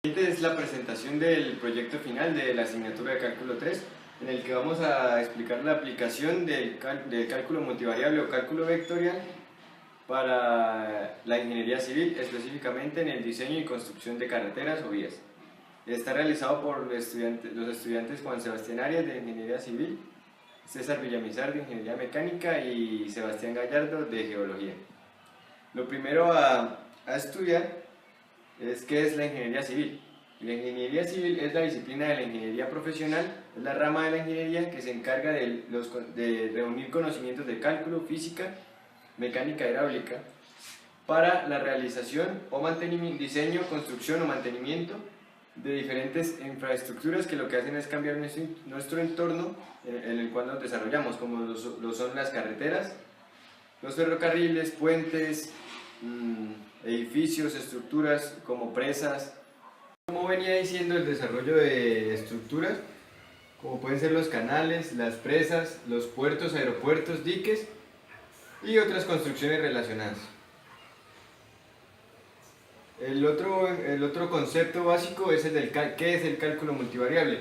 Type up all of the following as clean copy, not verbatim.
Esta es la presentación del proyecto final de la asignatura de Cálculo 3, en el que vamos a explicar la aplicación del cálculo multivariable o cálculo vectorial para la ingeniería civil, específicamente en el diseño y construcción de carreteras o vías. Está realizado por los estudiantes Juan Sebastián Arias de Ingeniería Civil, César Villamizar de Ingeniería Mecánica y Sebastián Gallardo de Geología. Lo primero a estudiar es qué es la ingeniería civil. La ingeniería civil es la disciplina de la ingeniería profesional, es la rama de la ingeniería que se encarga de reunir conocimientos de cálculo, física, mecánica hidráulica para la realización o mantenimiento, diseño, construcción o mantenimiento de diferentes infraestructuras que lo que hacen es cambiar nuestro entorno en el cual nos desarrollamos, como lo son las carreteras, los ferrocarriles, puentes, edificios, estructuras como presas. Como venía diciendo, el desarrollo de estructuras como pueden ser los canales, las presas, los puertos, aeropuertos, diques y otras construcciones relacionadas. El otro concepto básico es el del ¿qué es el cálculo multivariable?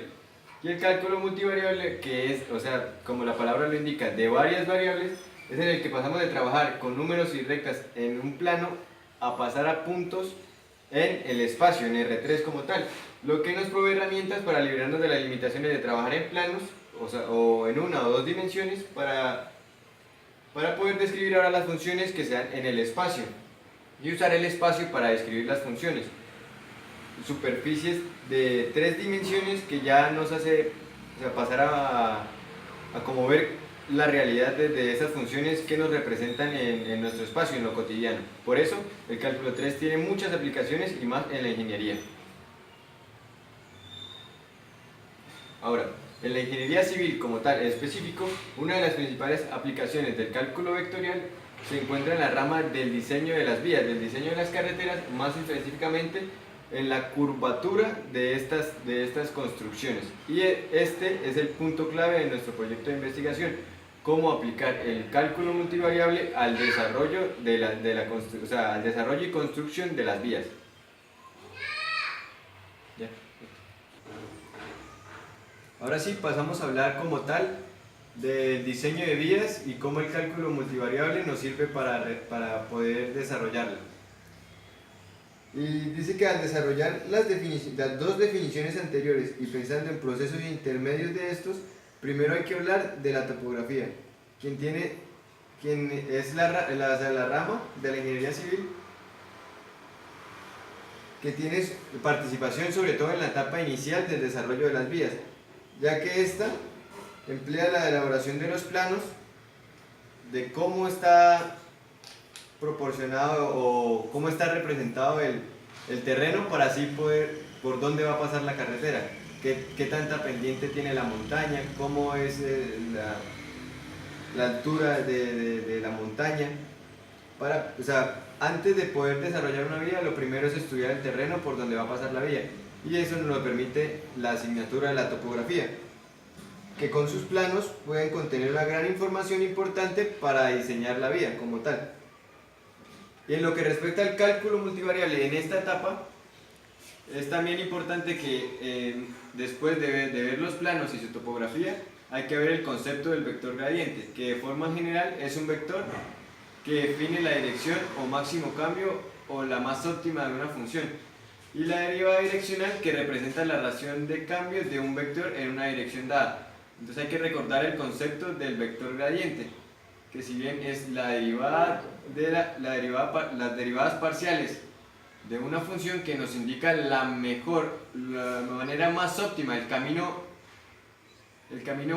Y el cálculo multivariable, que es, o sea, como la palabra lo indica, de varias variables, es en el que pasamos de trabajar con números y rectas en un plano a pasar a puntos en el espacio, en R3 como tal, lo que nos provee herramientas para librarnos de las limitaciones de trabajar en planos, o en una o dos dimensiones, para poder describir ahora las funciones que sean en el espacio y usar el espacio para describir las funciones. Superficies de 3 dimensiones que ya nos hace pasar a como ver la realidad de esas funciones que nos representan en nuestro espacio, en lo cotidiano. Por eso, el cálculo 3 tiene muchas aplicaciones y más en la ingeniería. Ahora, en la ingeniería civil como tal, en específico, una de las principales aplicaciones del cálculo vectorial se encuentra en la rama del diseño de las vías, del diseño de las carreteras, más específicamente en la curvatura de estas construcciones. Y este es el punto clave de nuestro proyecto de investigación: cómo aplicar el cálculo multivariable al desarrollo al desarrollo y construcción de las vías. ¿Ya? Ahora sí, pasamos a hablar como tal del diseño de vías y cómo el cálculo multivariable nos sirve para poder desarrollarlo. Y dice que al desarrollar las dos definiciones anteriores y pensando en procesos intermedios de estos, primero hay que hablar de la topografía. Quien es la rama de la ingeniería civil que tiene participación sobre todo en la etapa inicial del desarrollo de las vías, ya que ésta emplea la elaboración de los planos de cómo está proporcionado o cómo está representado el terreno para así poder, por dónde va a pasar la carretera, qué tanta pendiente tiene la montaña, cómo es la altura de la montaña. Antes de poder desarrollar una vía, lo primero es estudiar el terreno por donde va a pasar la vía, y eso nos lo permite la asignatura de la topografía, que con sus planos pueden contener una gran información importante para diseñar la vía como tal. Y en lo que respecta al cálculo multivariable en esta etapa, es también importante que después de ver los planos y su topografía, hay que ver el concepto del vector gradiente, que de forma general es un vector que define la dirección o máximo cambio o la más óptima de una función, y la derivada direccional, que representa la relación de cambios de un vector en una dirección dada. Entonces hay que recordar el concepto del vector gradiente, que si bien es las derivadas parciales de una función que nos indica la manera más óptima, el camino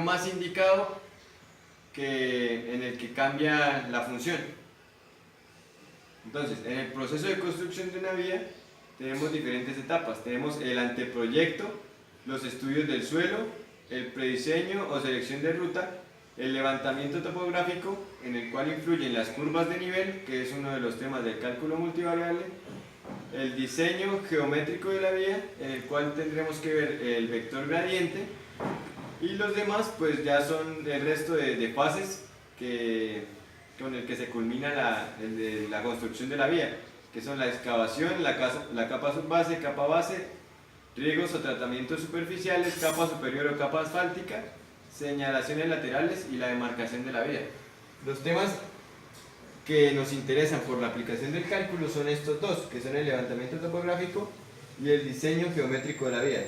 más indicado en el que cambia la función. Entonces, en el proceso de construcción de una vía tenemos diferentes etapas. Tenemos el anteproyecto, los estudios del suelo, el prediseño o selección de ruta, el levantamiento topográfico, en el cual influyen las curvas de nivel, que es uno de los temas del cálculo multivariable, el diseño geométrico de la vía, en el cual tendremos que ver el vector gradiente, y los demás pues ya son el resto de fases con el que se culmina la construcción de la vía, que son la excavación, la capa subbase, capa base, riegos o tratamientos superficiales, capa superior o capa asfáltica, señalaciones laterales y la demarcación de la vía. Los temas que nos interesan por la aplicación del cálculo son estos dos, que son el levantamiento topográfico y el diseño geométrico de la vía.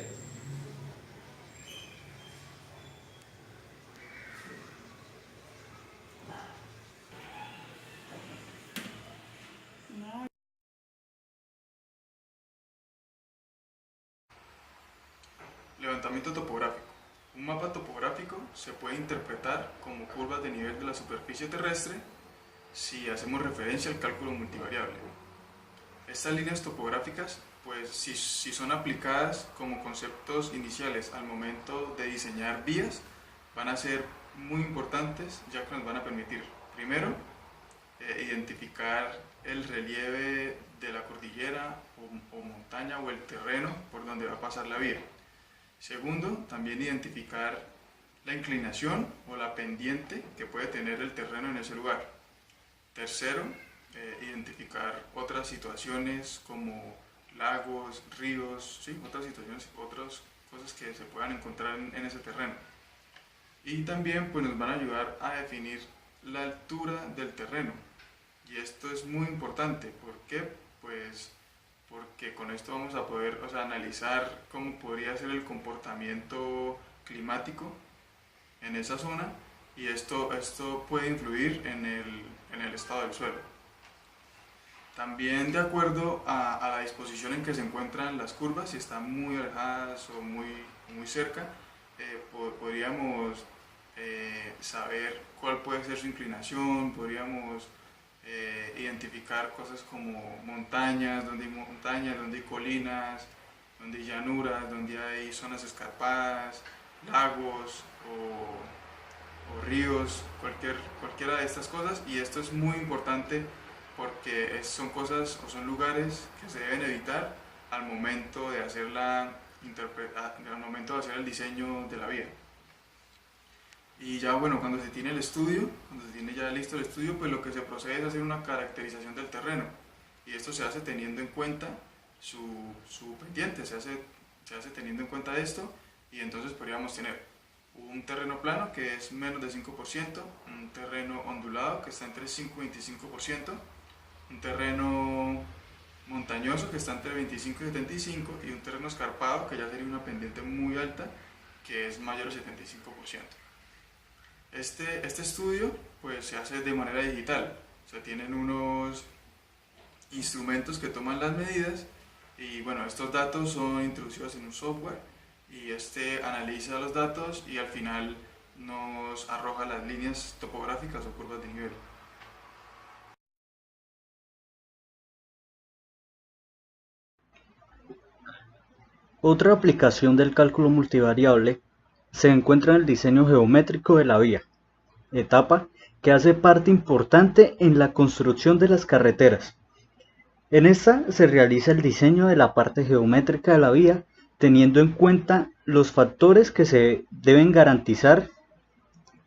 Levantamiento topográfico. Un mapa topográfico se puede interpretar como curvas de nivel de la superficie terrestre si hacemos referencia al cálculo multivariable. Estas líneas topográficas, pues si son aplicadas como conceptos iniciales al momento de diseñar vías, van a ser muy importantes, ya que nos van a permitir, primero, identificar el relieve de la cordillera o montaña o el terreno por donde va a pasar la vía. Segundo, también identificar la inclinación o la pendiente que puede tener el terreno en ese lugar. Tercero, identificar otras situaciones como lagos, ríos, ¿sí? Otras situaciones, otras cosas que se puedan encontrar en ese terreno. Y también pues, nos van a ayudar a definir la altura del terreno. Y esto es muy importante. ¿Por qué? Pues porque con esto vamos a poder analizar cómo podría ser el comportamiento climático en esa zona, y esto puede influir en el estado del suelo. También de acuerdo a la disposición en que se encuentran las curvas, si están muy alejadas o muy cerca, podríamos saber cuál puede ser su inclinación, podríamos identificar cosas como montañas, donde hay colinas, donde hay llanuras, donde hay zonas escarpadas, lagos o ríos, cualquiera de estas cosas. Y esto es muy importante porque son cosas o son lugares que se deben evitar al momento de hacer el diseño de la vía. Y ya bueno, cuando se tiene el estudio, cuando se tiene ya listo el estudio, pues lo que se procede es hacer una caracterización del terreno. Y esto se hace teniendo en cuenta su pendiente, se hace teniendo en cuenta esto, y entonces podríamos tener un terreno plano que es menos de 5%, un terreno ondulado que está entre 5 y 25%, un terreno montañoso que está entre 25 y 75%, y un terreno escarpado que ya sería una pendiente muy alta que es mayor al 75%. Este estudio pues, se hace de manera digital, o sea, tienen unos instrumentos que toman las medidas, y bueno, estos datos son introducidos en un software, y este analiza los datos y al final nos arroja las líneas topográficas o curvas de nivel. Otra aplicación del cálculo multivariable se encuentra en el diseño geométrico de la vía, etapa que hace parte importante en la construcción de las carreteras. En esta se realiza el diseño de la parte geométrica de la vía, teniendo en cuenta los factores que se deben garantizar,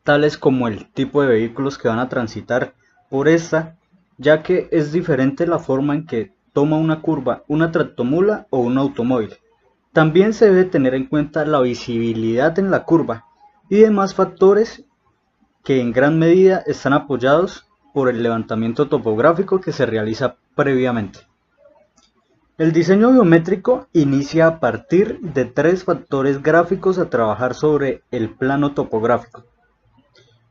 tales como el tipo de vehículos que van a transitar por esta, ya que es diferente la forma en que toma una curva una tractomula o un automóvil. También se debe tener en cuenta la visibilidad en la curva y demás factores que en gran medida están apoyados por el levantamiento topográfico que se realiza previamente. El diseño geométrico inicia a partir de 3 factores gráficos a trabajar sobre el plano topográfico.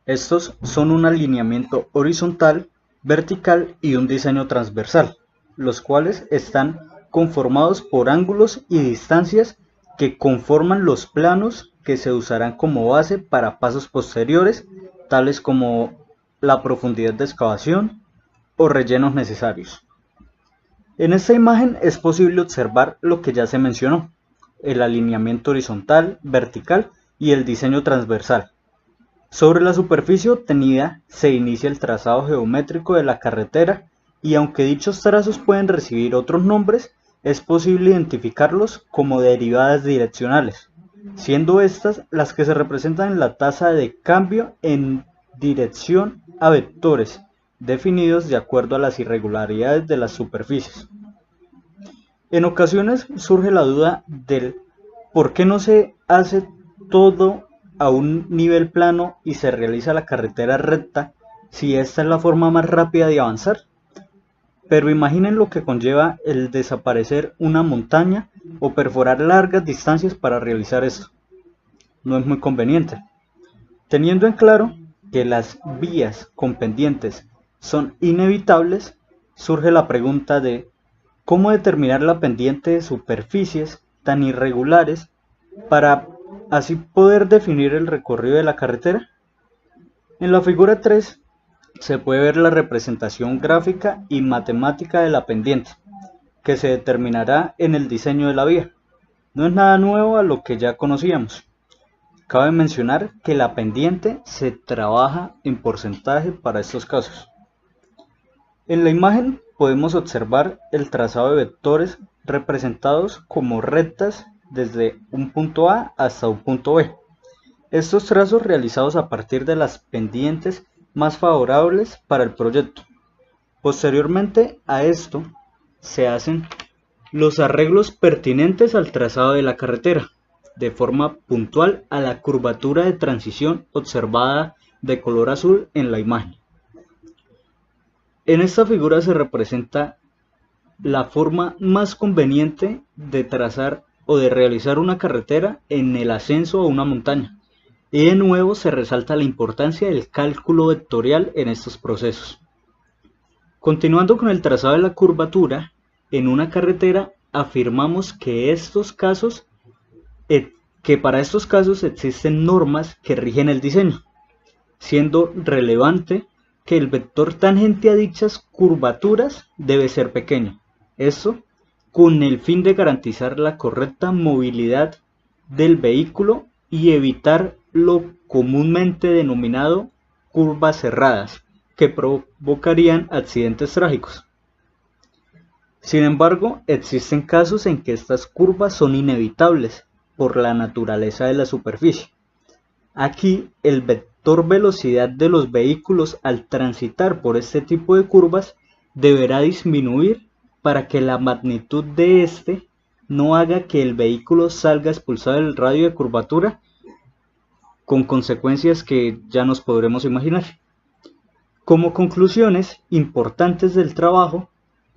Estos son un alineamiento horizontal, vertical y un diseño transversal, los cuales están conformados por ángulos y distancias que conforman los planos que se usarán como base para pasos posteriores, tales como la profundidad de excavación o rellenos necesarios. En esta imagen es posible observar lo que ya se mencionó, el alineamiento horizontal, vertical y el diseño transversal. Sobre la superficie obtenida se inicia el trazado geométrico de la carretera, y aunque dichos trazos pueden recibir otros nombres, es posible identificarlos como derivadas direccionales, siendo estas las que se representan en la tasa de cambio en dirección a vectores, definidos de acuerdo a las irregularidades de las superficies. En ocasiones surge la duda del ¿Por qué no se hace todo a un nivel plano y se realiza la carretera recta si esta es la forma más rápida de avanzar? Pero imaginen lo que conlleva el desaparecer una montaña o perforar largas distancias para realizar esto. No es muy conveniente. Teniendo en claro que las vías con pendientes son inevitables, surge la pregunta de ¿cómo determinar la pendiente de superficies tan irregulares para así poder definir el recorrido de la carretera? En la figura 3 se puede ver la representación gráfica y matemática de la pendiente, que se determinará en el diseño de la vía. No es nada nuevo a lo que ya conocíamos. Cabe mencionar que la pendiente se trabaja en porcentaje para estos casos. En la imagen podemos observar el trazado de vectores representados como rectas desde un punto A hasta un punto B. Estos trazos realizados a partir de las pendientes más favorables para el proyecto. Posteriormente a esto se hacen los arreglos pertinentes al trazado de la carretera, de forma puntual a la curvatura de transición observada de color azul en la imagen. En esta figura se representa la forma más conveniente de trazar o de realizar una carretera en el ascenso a una montaña. Y de nuevo se resalta la importancia del cálculo vectorial en estos procesos. Continuando con el trazado de la curvatura, en una carretera afirmamos que para estos casos existen normas que rigen el diseño, siendo relevante que el vector tangente a dichas curvaturas debe ser pequeño. Esto con el fin de garantizar la correcta movilidad del vehículo y evitar lo comúnmente denominado curvas cerradas, que provocarían accidentes trágicos. Sin embargo, existen casos en que estas curvas son inevitables por la naturaleza de la superficie. Aquí, el vector velocidad de los vehículos al transitar por este tipo de curvas deberá disminuir para que la magnitud de este no haga que el vehículo salga expulsado del radio de curvatura, con consecuencias que ya nos podremos imaginar. Como conclusiones importantes del trabajo,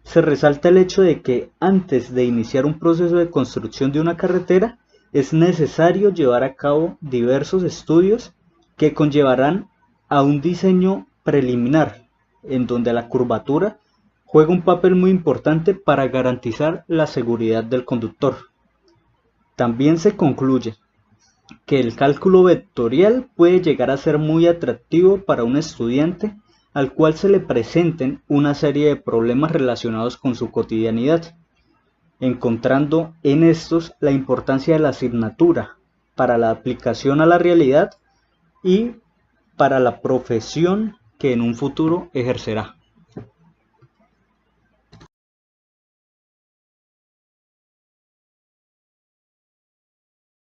se resalta el hecho de que antes de iniciar un proceso de construcción de una carretera, es necesario llevar a cabo diversos estudios que conllevarán a un diseño preliminar, en donde la curvatura juega un papel muy importante para garantizar la seguridad del conductor. También se concluye que el cálculo vectorial puede llegar a ser muy atractivo para un estudiante al cual se le presenten una serie de problemas relacionados con su cotidianidad, encontrando en estos la importancia de la asignatura para la aplicación a la realidad y para la profesión que en un futuro ejercerá.